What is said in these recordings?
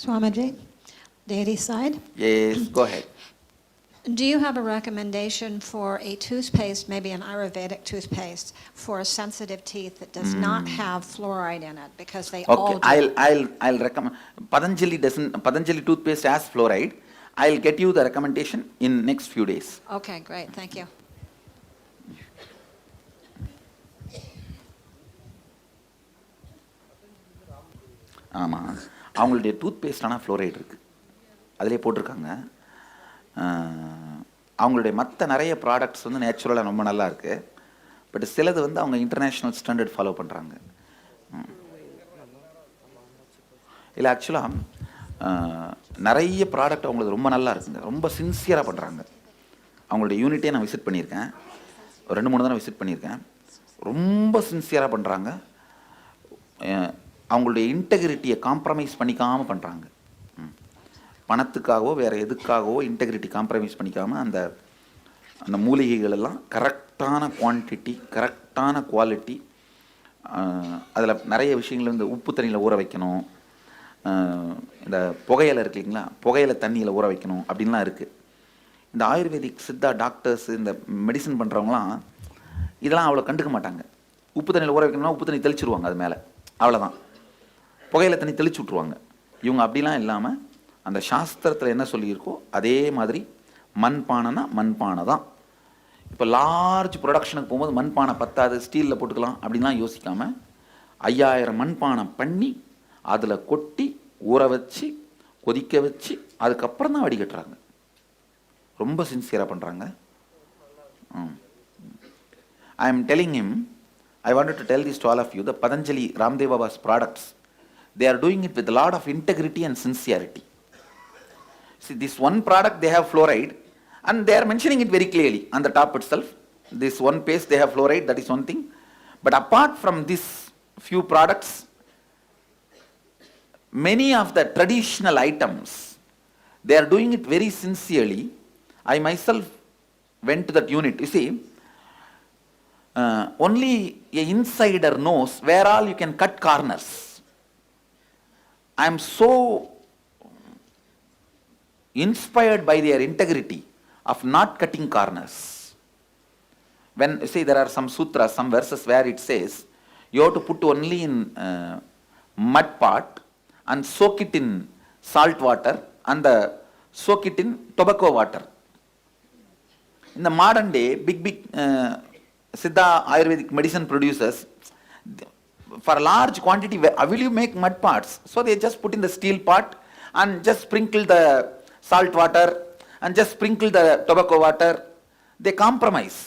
Swamiji, deity side. Yes, go ahead. Do you have a recommendation for a toothpaste, maybe an Ayurvedic toothpaste, for sensitive teeth that does not have fluoride in it? Because they all Okay, do. I'll recommend. Patanjali toothpaste has fluoride. I'll get you the recommendation in next few days. Okay, great. Thank you. ஆமாம், அவங்களுடைய tooth paste ஆனால் fluoride இருக்குது, அதிலே போட்டிருக்காங்க. அவங்களுடைய மற்ற நிறைய products வந்து நேச்சுரலாக ரொம்ப நல்லா இருக்குது. பட் சிலது வந்து அவங்க இன்டர்நேஷ்னல் ஸ்டாண்டர்ட் ஃபாலோ பண்ணுறாங்க. இல்லை, ஆக்சுவலாக நிறைய ப்ராடக்ட் அவங்களுக்கு ரொம்ப நல்லா இருக்குங்க, ரொம்ப சின்சியராக பண்ணுறாங்க. அவங்களுடைய யூனிட்டே நான் விசிட் பண்ணியிருக்கேன், 2-3 தடவை விசிட் பண்ணியிருக்கேன். ரொம்ப சின்சியராக பண்ணுறாங்க. அவங்களுடைய இன்டெகிரிட்டியை காம்ப்ரமைஸ் பண்ணிக்காமல் பண்ணுறாங்க. பணத்துக்காகவோ வேறு எதுக்காகவோ இன்டெகிரிட்டி காம்ப்ரமைஸ் பண்ணிக்காமல் அந்த அந்த மூலிகைகள் எல்லாம் கரெக்டான குவான்டிட்டி, கரெக்டான குவாலிட்டி. அதில் நிறைய விஷயங்கள் இந்த உப்பு தண்ணியில் ஊற வைக்கணும், இந்த புகையிலை இருக்கு இல்லைங்களா, புகையிலை தண்ணியில் ஊற வைக்கணும் அப்படின்லாம் இருக்குது. இந்த ஆயுர்வேதிக் சித்தா டாக்டர்ஸ் இந்த மெடிசன் பண்ணுறவங்களாம் இதெல்லாம் அவ்வளோ கண்டுக்க மாட்டாங்க. உப்பு தண்ணியில் ஊற வைக்கணும்னா உப்பு தண்ணி தெளிச்சுருவாங்க, அது மேலே அவ்வளோதான். புகையில தண்ணி தெளிச்சு விட்ருவாங்க. இவங்க அப்படிலாம் இல்லாமல் அந்த சாஸ்திரத்தில் என்ன சொல்லியிருக்கோ அதே மாதிரி மண்பானைனா மண்பானை தான். இப்போ லார்ஜ் ப்ரொடக்ஷனுக்கு போகும்போது மண்பானை பத்தாது, ஸ்டீலில் போட்டுக்கலாம் அப்படின்லாம் யோசிக்காமல் 5000 மண்பானை பண்ணி அதில் கொட்டி ஊற வச்சு கொதிக்க வச்சு அதுக்கப்புறம் தான் வடிகட்டுறாங்க. ரொம்ப சின்சியராக பண்ணுறாங்க. I am telling him, I wanted to tell this to all of you, the Patanjali Ramdev Baba's products, they are doing it with a lot of integrity and sincerity. See, this one product they have fluoride and they are mentioning it very clearly on the top itself. This one paste they have fluoride, that is one thing. But apart from this few products, many of the traditional items, they are doing it very sincerely. I myself went to that unit. You see, only a insider knows where all you can cut corners. I am so inspired by their integrity of not cutting corners. When you see, there are some sutras, some verses where it says you have to put only in mud pot and soak it in salt water and soak it in tobacco water. In the modern day, big Siddha Ayurvedic medicine producers, for a large quantity, will you make mud pots? So they just put in the steel pot and just sprinkle the salt water and just sprinkle the tobacco water. They compromise.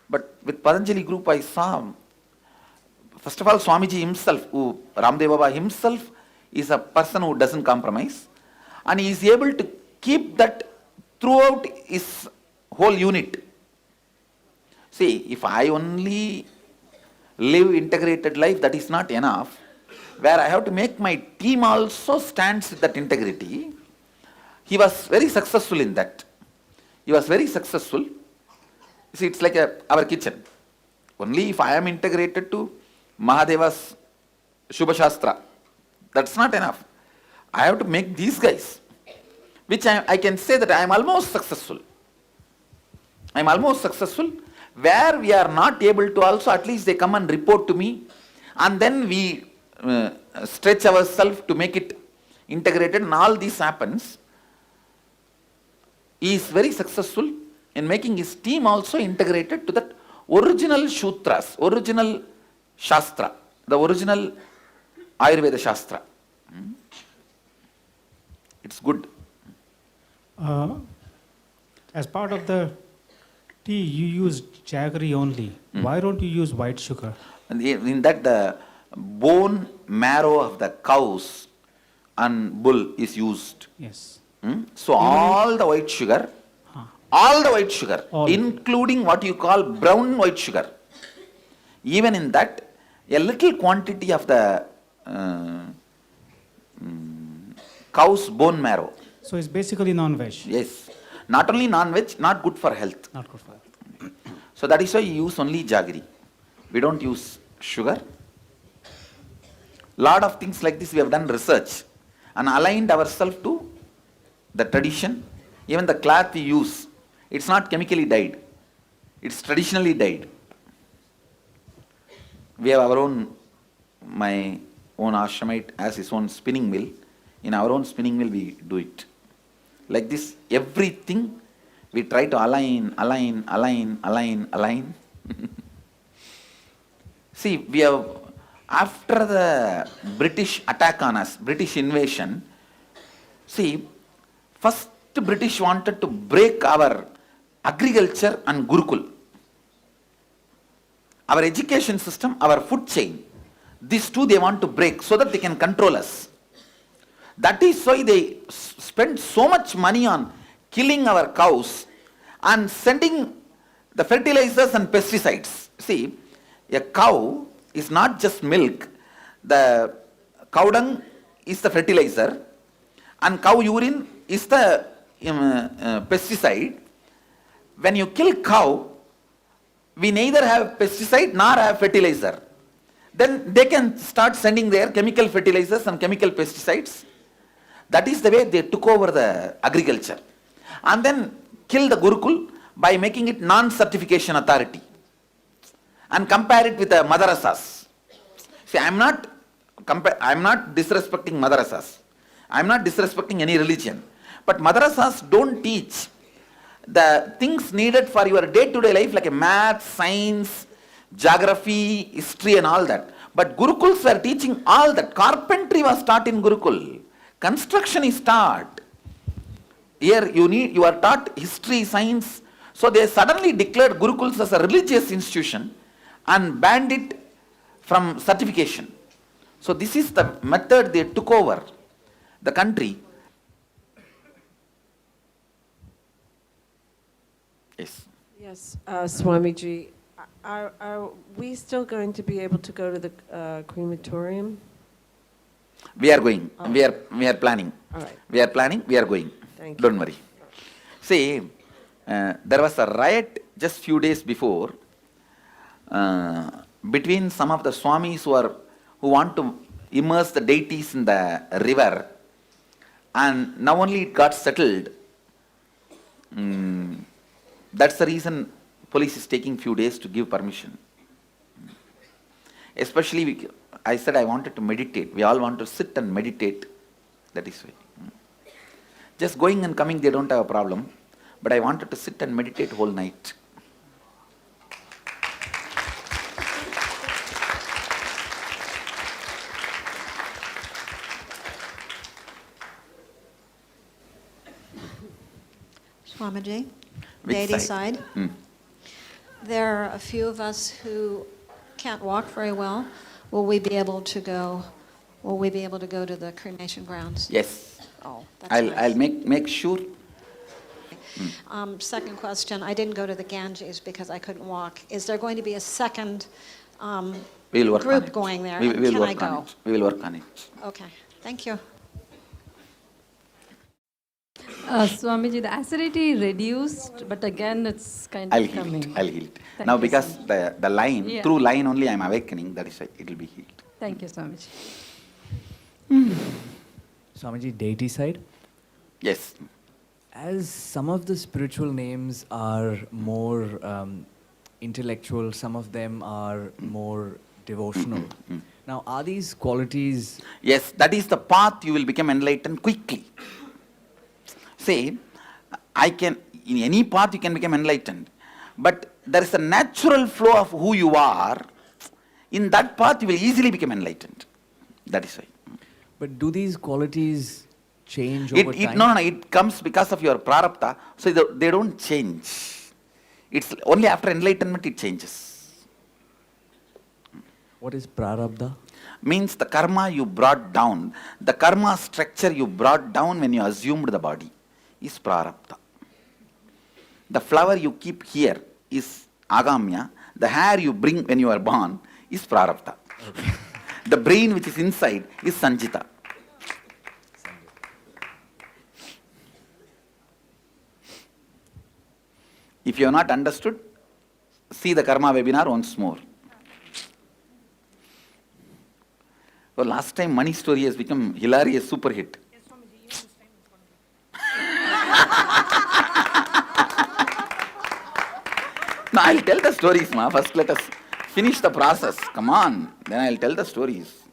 But with Patanjali group, I saw, first of all, Swamiji himself, Ramdev Baba himself is a person who doesn't compromise, and he is able to keep that throughout his whole unit. See, if I only live integrated life, that is not enough. Where I have to make my team also stands with that integrity. He was very successful in that. He was very successful. You see, it's like our kitchen. Only if I am integrated to Mahadeva's Shubha Shastra, that's not enough. I have to make these guys, which I can say that I am almost successful. I am almost successful. Where we are not able to also, at least they come and report to me, and then we stretch ourselves to make it integrated, and all this happens. He is very successful in making his team also integrated to that original Shutras, original Shastra, the original Ayurveda Shastra. It's good. As part of the tea, you use jaggery only. Why don't you use white sugar? And in that, the bone marrow of the cows and bull is used. Yes. So all the white sugar, All. including what you call brown white sugar, even in that, a little quantity of the cow's bone marrow. So it's basically non-veg. Yes, not only non-veg, not good for health. Not good for health. So that is why you use only jaggery. We don't use sugar. Lot of things like this we have done research, and aligned ourselves to the tradition. Even the cloth we use, it's not chemically dyed, it's traditionally dyed. We have our own, my own ashramite has his own spinning mill. In our own spinning mill we do it. Like this, everything we try to align. See, we have, after the British attack on us, British invasion, see, first British wanted to break our agriculture and Gurukul. Our education system, our food chain, these two they want to break so that they can control us. That is why they spend so much money on killing our cows and sending the fertilizers and pesticides. See, a cow is not just milk. The cow dung is the fertilizer and cow urine is the pesticide. When you kill cow, we neither have pesticide nor have fertilizer. Then they can start sending their chemical fertilizers and chemical pesticides. That is the way they took over the agriculture. And then kill the Gurukul by making it non-certification authority. And compare it with the madrasas. See, I am not disrespecting madrasas. I am not disrespecting any religion. But madrasas don't teach the things needed for your day-to-day life like a math, science, geography, history and all that. But Gurukuls were teaching all that. Carpentry was taught in Gurukul. Construction is taught. Here you are taught history, science. So they suddenly declared Gurukuls as a religious institution and banned it from certification. So this is the method they took over the country. Yes. Yes, Swamiji, are we still going to be able to go to the crematorium? We are going. Oh. We are planning. All right. We are planning. We are going. Thank you. Don't worry. See, there was a riot just few days before between some of the swamis who want to immerse the deities in the river, and now only it got settled. That's the reason police is taking few days to give permission. Especially, I said I wanted to meditate. We all want to sit and meditate. That is why. Just going and coming, they don't have a problem. But I wanted to sit and meditate whole night. Swamiji, Which Deity side? side. There are a few of us who can't walk very well. Will we be able to go to the cremation grounds? Yes. Oh, that's I'll nice. make sure. Second question, I didn't go to the Ganges because I couldn't walk. Is there going to be a second We will work on group it. going there? We will Can work I on go? it. We will work on it. Okay, thank you. Swamiji, the acidity reduced, but again it's kind I'll of heal coming. it. I'll heal it. Thank Now you, because the line, Yeah. through line only I am awakening, that is why it will be healed. Thank you, Swamiji. Swamiji, deity side. Yes. As some of the spiritual names are more intellectual, some of them are more devotional. Now, are these qualities? Yes, that is the path you will become enlightened quickly. See, in any path you can become enlightened. But there is a natural flow of who you are. In that path you will easily become enlightened. That is why. But do these qualities change over time? No, it comes because of your prarabdha. So they don't change. It's only after enlightenment it changes. What is prarabdha? Means the karma you brought down, the karma structure you brought down when you assumed the body is prarabdha. The flower you keep here is agamya. The hair you bring when you are born is prarabdha. Okay. The brain which is inside is sanjita. If you have not understood, see the karma webinar once more. Well, last time Money Story has become hilarious super hit. No, I'll tell the stories, ma. First let us finish the process. Come on. Then I'll tell the stories.